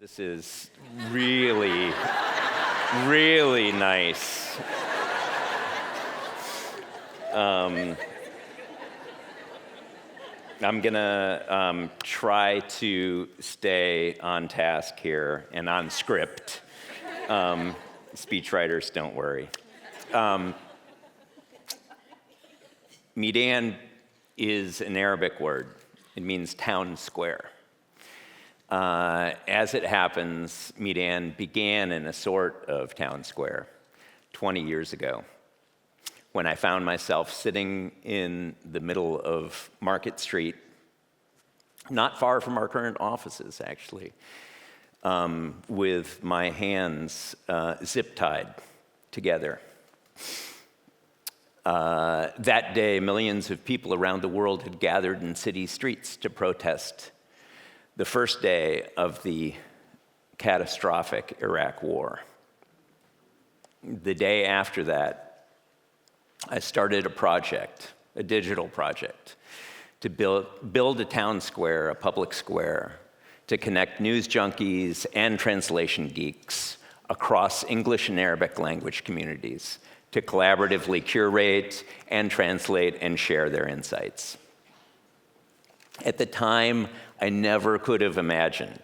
This is really, really nice. I'm gonna try to stay on task here and on script. Speechwriters, don't worry. Meedan is an Arabic word. It means town square. As it happens, Meedan began in a sort of town square 20 years ago, when I found myself sitting in the middle of Market Street, not far from our current offices, actually, with my hands zip-tied together. That day, millions of people around the world had gathered in city streets to protest the first day of the catastrophic Iraq War. The day after that, I started a project, a digital project, to build a town square, a public square, to connect news junkies and translation geeks across English and Arabic language communities to collaboratively curate and translate and share their insights. At the time, I never could have imagined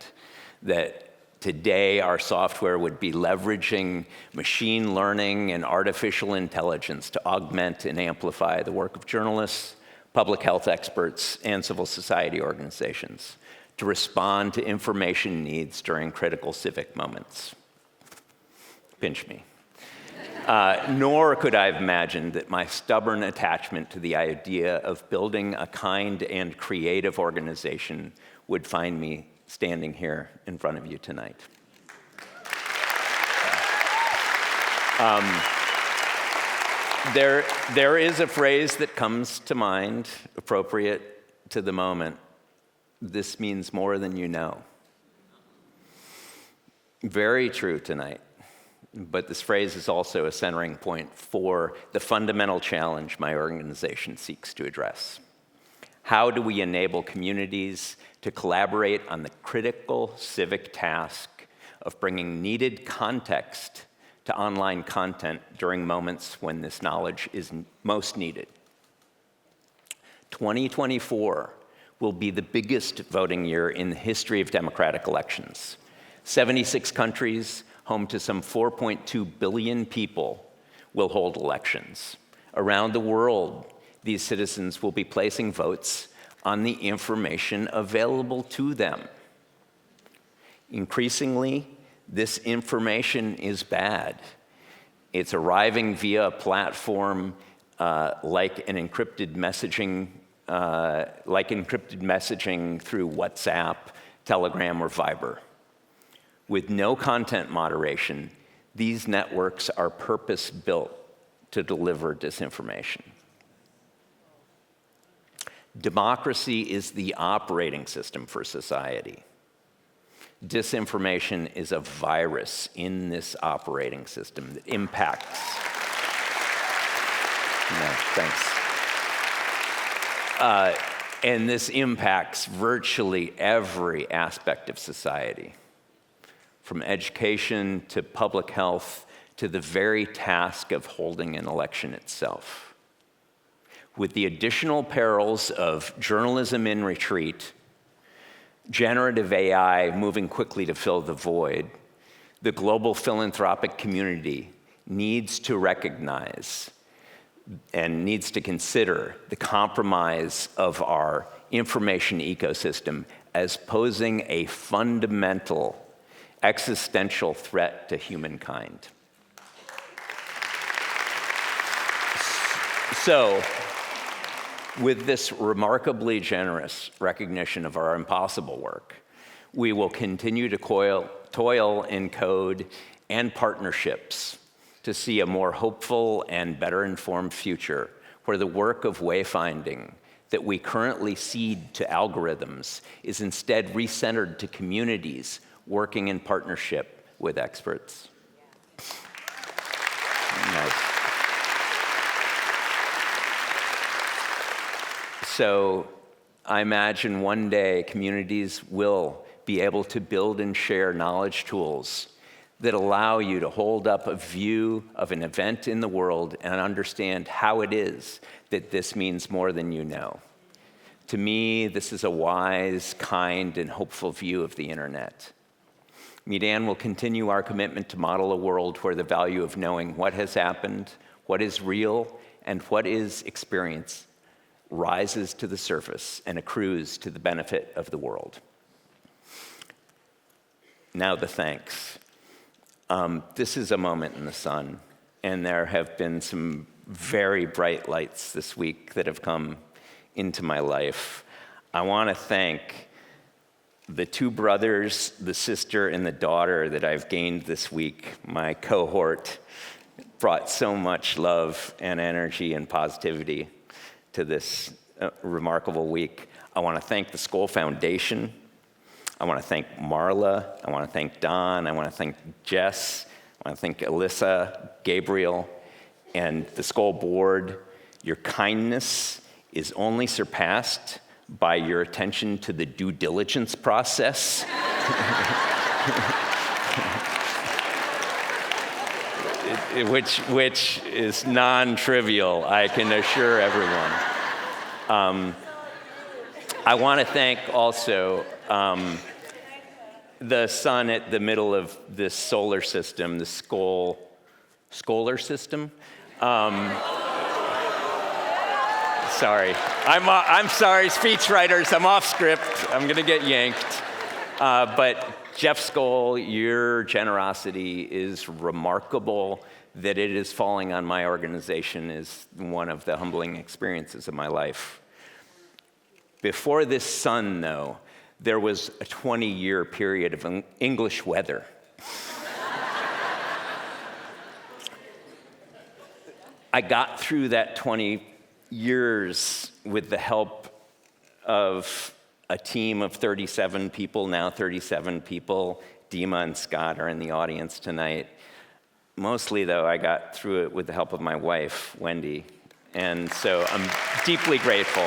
that today our software would be leveraging machine learning and artificial intelligence to augment and amplify the work of journalists, public health experts, and civil society organizations to respond to information needs during critical civic moments. Pinch me. Nor could I have imagined that my stubborn attachment to the idea of building a kind and creative organization would find me standing here in front of you tonight. There is a phrase that comes to mind, appropriate to the moment. This means more than you know. Very true tonight. But this phrase is also a centering point for the fundamental challenge my organization seeks to address. How do we enable communities to collaborate on the critical civic task of bringing needed context to online content during moments when this knowledge is most needed? 2024 will be the biggest voting year in the history of democratic elections. 76 countries, home to some 4.2 billion people, will hold elections. Around the world, these citizens will be placing votes on the information available to them. Increasingly, this information is bad. It's arriving via a platform like encrypted messaging through WhatsApp, Telegram, or Viber. With no content moderation, these networks are purpose-built to deliver disinformation. Democracy is the operating system for society. Disinformation is a virus in this operating system that impacts. And this impacts virtually every aspect of society, from education to public health to the very task of holding an election itself. With the additional perils of journalism in retreat, generative AI moving quickly to fill the void, the global philanthropic community needs to recognize and needs to consider the compromise of our information ecosystem as posing a fundamental existential threat to humankind. So, with this remarkably generous recognition of our impossible work, we will continue to toil in code and partnerships to see a more hopeful and better informed future where the work of wayfinding that we currently cede to algorithms is instead recentered to communities working in partnership with experts. Nice. So I imagine one day communities will be able to build and share knowledge tools that allow you to hold up a view of an event in the world and understand how it is that this means more than you know. To me, this is a wise, kind, and hopeful view of the internet. Meedan will continue our commitment to model a world where the value of knowing what has happened, what is real, and what is experience rises to the surface and accrues to the benefit of the world. Now the thanks. This is a moment in the sun, and there have been some very bright lights this week that have come into my life. I want to thank the two brothers, the sister, and the daughter that I've gained this week. My cohort brought so much love and energy and positivity to this remarkable week. I want to thank the Skoll Foundation. I want to thank Marla. I want to thank Don. I want to thank Jess. I want to thank Alyssa, Gabriel, and the Skoll board. Your kindness is only surpassed by your attention to the due diligence process. which is non-trivial, I can assure everyone. I want to thank also the sun at the middle of this solar system, the Skoll system. Sorry, I'm sorry, speechwriters, I'm off script. I'm gonna get yanked. But Jeff Skoll, your generosity is remarkable. That it is falling on my organization is one of the humbling experiences of my life. Before this sun, though, there was a 20-year period of English weather. I got through that 20 years with the help of a team of 37 people, now 37 people. Dima and Scott are in the audience tonight. Mostly, though, I got through it with the help of my wife, Wendy. And so I'm deeply grateful.